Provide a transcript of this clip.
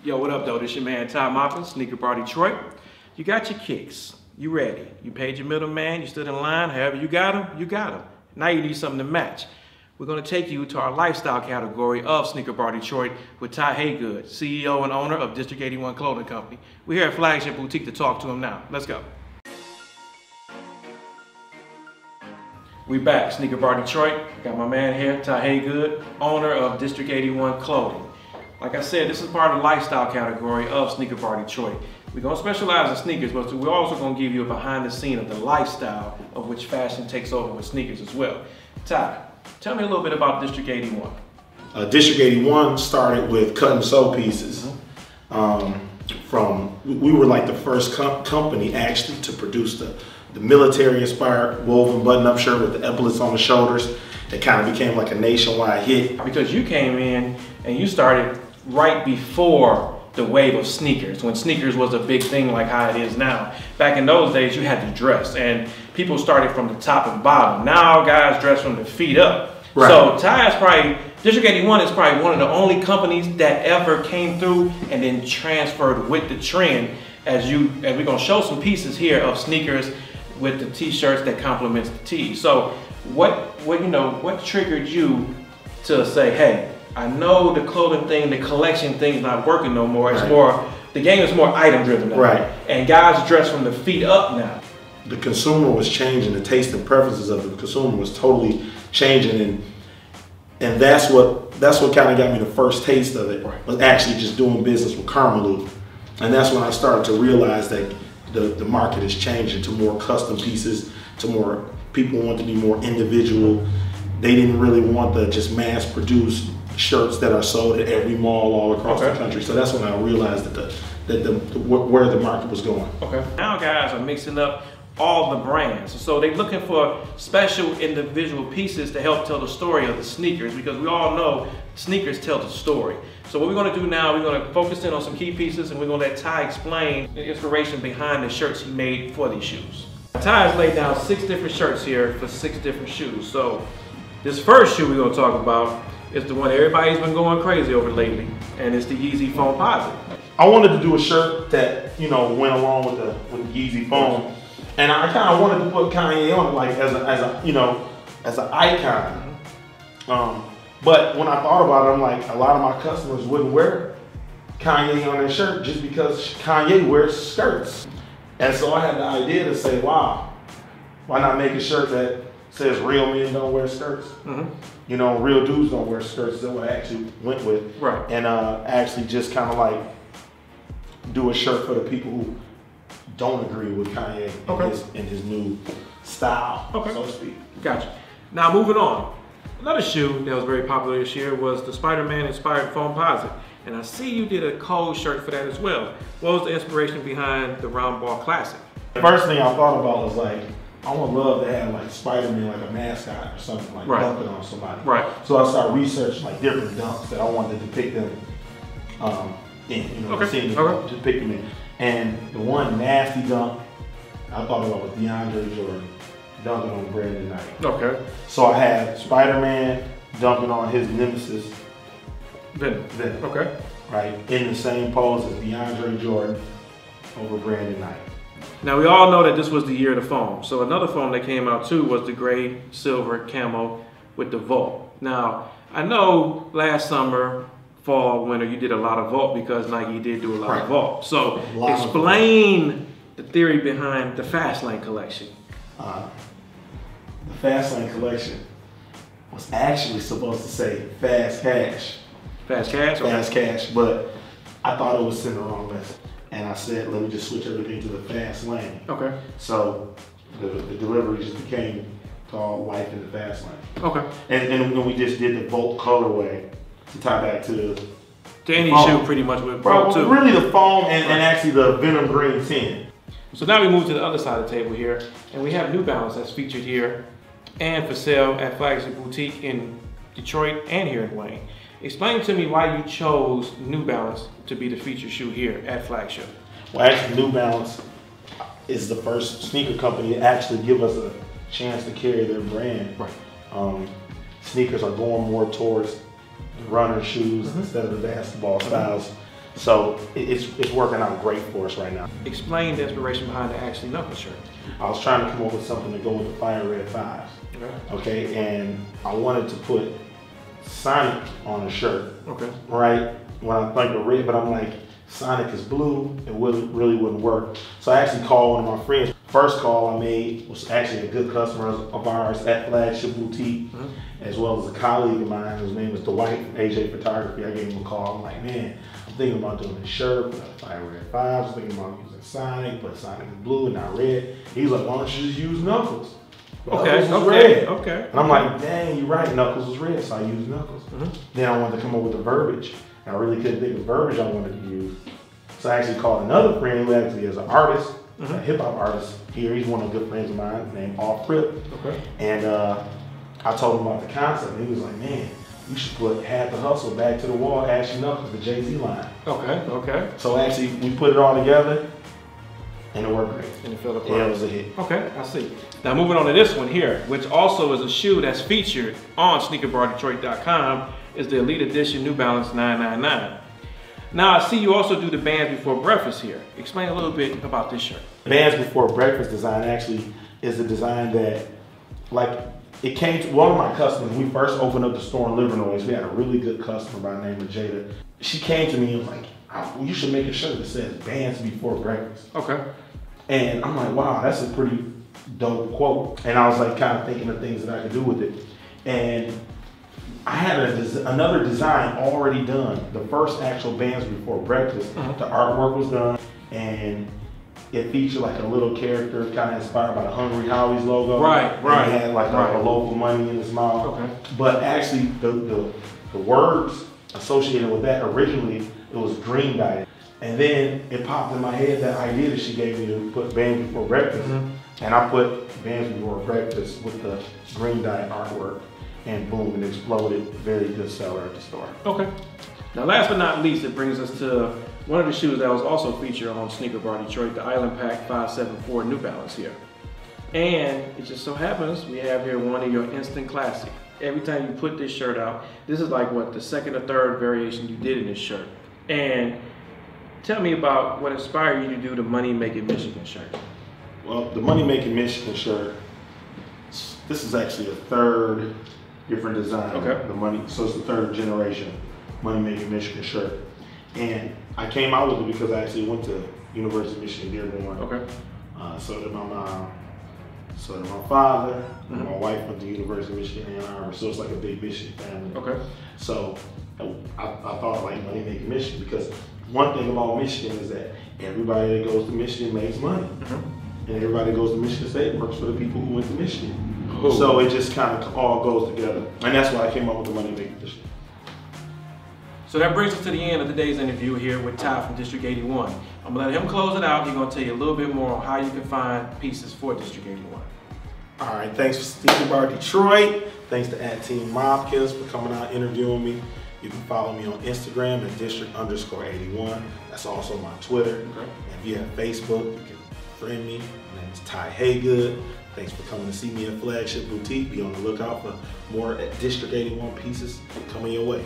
Yo, what up, though? This your man, Ty Mopkins, Sneaker Bar Detroit. You got your kicks. You ready. You paid your middleman. You stood in line. However you got them, you got them. Now you need something to match. We're going to take you to our lifestyle category of Sneaker Bar Detroit with Ty Haygood, CEO and owner of District 81 Clothing Company. We're here at Flagship Boutique to talk to him now. Let's go. We back, Sneaker Bar Detroit. Got my man here, Ty Haygood, owner of District 81 Clothing. Like I said, this is part of the lifestyle category of Sneaker Bar Detroit. We're going to specialize in sneakers, but we're also going to give you a behind the scene of the lifestyle of which fashion takes over with sneakers as well. Ty, tell me a little bit about District 81. District 81 started with cut and sew pieces. We were like the first company actually to produce the military inspired woven button up shirt with the epaulets on the shoulders. It kind of became like a nationwide hit. Because you came in and you started right before the wave of sneakers, when sneakers was a big thing like how it is now. Back in those days, you had to dress, and people started from the top and bottom. Now guys dress from the feet up. Right. So Ty is probably, District 81 is probably one of the only companies that ever came through and then transferred with the trend. As we're gonna show some pieces here of sneakers with the t-shirts that complements the tees. So what triggered you to say, hey, I know the clothing thing, the collection thing is not working no more. It's more, the game is more item driven now. Right. And guys dress from the feet up now. The consumer was changing, the taste and preferences of the consumer was totally changing, and that's what kind of got me the first taste of it, was actually just doing business with Karmaloo. And that's when I started to realize that the market is changing to more custom pieces, to more people want to be more individual. They didn't really want the just mass produced shirts that are sold at every mall all across the country. So that's when I realized where the market was going. Okay. Now guys are mixing up all the brands. So they're looking for special individual pieces to help tell the story of the sneakers, because we all know sneakers tell the story. So what we're gonna do now, we're gonna focus in on some key pieces, and we're gonna let Ty explain the inspiration behind the shirts he made for these shoes. Ty has laid down 6 different shirts here for 6 different shoes. So this first shoe we're gonna talk about is the one everybody's been going crazy over lately, and it's the Yeezy Foamposite. I wanted to do a shirt that, you know, went along with the Yeezy Foam, and I kind of wanted to put Kanye on it, like as an icon. But when I thought about it, I'm like, a lot of my customers wouldn't wear Kanye on their shirt just because Kanye wears skirts. And so I had the idea to say, wow, why not make a shirt that says real men don't wear skirts? You know, real dudes don't wear skirts. That's what I actually went with. Right. And actually just kind of like do a shirt for the people who don't agree with Kanye in his new style, so to speak. Gotcha. Now moving on. Another shoe that was very popular this year was the Spider-Man inspired Foamposite. And I see you did a cold shirt for that as well. What was the inspiration behind the Round Ball Classic? The first thing I thought about was like, I would love to have like Spider-Man, like a mascot or something, like dunking on somebody. Right. So I started researching like different dunks that I wanted to depict them in, the scene, to depict them in. And the one nasty dunk I thought about was DeAndre Jordan dunking on Brandon Knight. Okay. So I had Spider-Man dunking on his nemesis, Venom. Okay. Right, in the same pose as DeAndre Jordan over Brandon Knight. Now we all know that this was the year of the foam. So another foam that came out too was the gray, silver, camo with the vault. Now, I know last summer, fall, winter, you did a lot of vault because Nike did do a lot of vault. So explain the theory behind the Fastlane collection. The Fastlane collection was actually supposed to say Fast Cash. Fast Cash? Fast Cash, but I thought it was sending the wrong message. And I said, let me just switch everything to the fast lane. Okay. So the delivery just became called Life in the Fast Lane. Okay. And we just did the Volt colorway to tie back to Danny's shoe pretty much with Volt too. Really the foam and actually the Venom Green 10. So now we move to the other side of the table here, and we have New Balance that's featured here and for sale at Flagship Boutique in Detroit and here in Wayne. Explain to me why you chose New Balance to be the featured shoe here at Flagship. Well, actually, New Balance is the first sneaker company to actually give us a chance to carry their brand. Right. Sneakers are going more towards runner shoes instead of the basketball styles. So it's working out great for us right now. Explain the inspiration behind the Ashley Knuckles shirt. I was trying to come up with something to go with the Fire Red 5s. Okay, and I wanted to put Sonic on the shirt. Okay. Right? When I think of red, but I'm like, Sonic is blue, it really wouldn't work. So I actually called one of my friends. First call I made was actually a good customer of ours at Flagship Boutique, as well as a colleague of mine whose name is Dwight from AJ Photography. I gave him a call. I'm like, man, I'm thinking about doing this shirt, put Fire Red 5s, thinking about using Sonic, but Sonic is blue and not red. He's like, why don't you just use Knuckles? Okay. And I'm like, dang, you're right, Knuckles was red, so I used Knuckles. Then I wanted to come up with the verbiage. And I really couldn't think of verbiage I wanted to use. So I actually called another friend who actually is an artist, a hip hop artist here. He's one of the good friends of mine named Off Crip. Okay. And I told him about the concept. And he was like, man, you should put Had the Hustle Back to the Wall, Ashley Knuckles, the Jay-Z line. Okay. So actually, we put it all together. And it worked great. And it felt apart. Yeah, it was a hit. Okay, I see. Now moving on to this one here, which also is a shoe that's featured on sneakerbardetroit.com, is the Elite Edition New Balance 999. Now I see you also do the Bands Before Breakfast here. Explain a little bit about this shirt. Bands Before Breakfast design actually is a design that, like, it came to one of my customers. When we first opened up the store in Livernois, we had a really good customer by the name of Jada. She came to me and was like, oh, you should make a shirt that says Bands Before Breakfast. Okay. And I'm like, wow, that's a pretty dope quote. And I was like kind of thinking of things that I could do with it. And I had another design already done. The first actual Bands Before Breakfast, the artwork was done, and it featured like a little character kind of inspired by the Hungry Howie's logo. Right. It had like a loaf of money in his mouth. Okay. But actually the words associated with that originally, it was Green Diet. And then it popped in my head, that idea that she gave me to put Bands Before Breakfast. And I put Bands Before Breakfast with the Green Diet artwork. And boom, it exploded. Very good seller at the store. Okay. Now last but not least, it brings us to one of the shoes that was also featured on Sneaker Bar Detroit, the Island Pack 574 New Balance here. And it just so happens we have here one of your instant classic. Every time you put this shirt out, this is like what, the second or third variation you did in this shirt. And tell me about what inspired you to do the Money Making Michigan shirt. Well, the Money Making Michigan shirt, this is actually a third different design. Okay. So it's the third generation Money Making Michigan shirt. And I came out with it because I actually went to University of Michigan Dearborn. Okay. So did my mom, so did my father, and my wife went to University of Michigan Ann Arbor. So it's like a big Michigan family. Okay. So I thought like Money Making Michigan because one thing about Michigan is that everybody that goes to Michigan makes money. And everybody that goes to Michigan State works for the people who went to Michigan. So it just kind of all goes together. And that's why I came up with the Money Making Michigan. So that brings us to the end of today's interview here with Ty from District 81. I'm gonna let him close it out. He's gonna tell you a little bit more on how you can find pieces for District 81. All right, thanks for Sneaker Bar Detroit. Thanks to Ty Mopkins for coming out interviewing me. You can follow me on Instagram at district_81. That's also my Twitter. Okay. And if you have Facebook, you can friend me. My name is Ty Haygood. Thanks for coming to see me at Flagship Boutique. Be on the lookout for more District 81 pieces coming your way.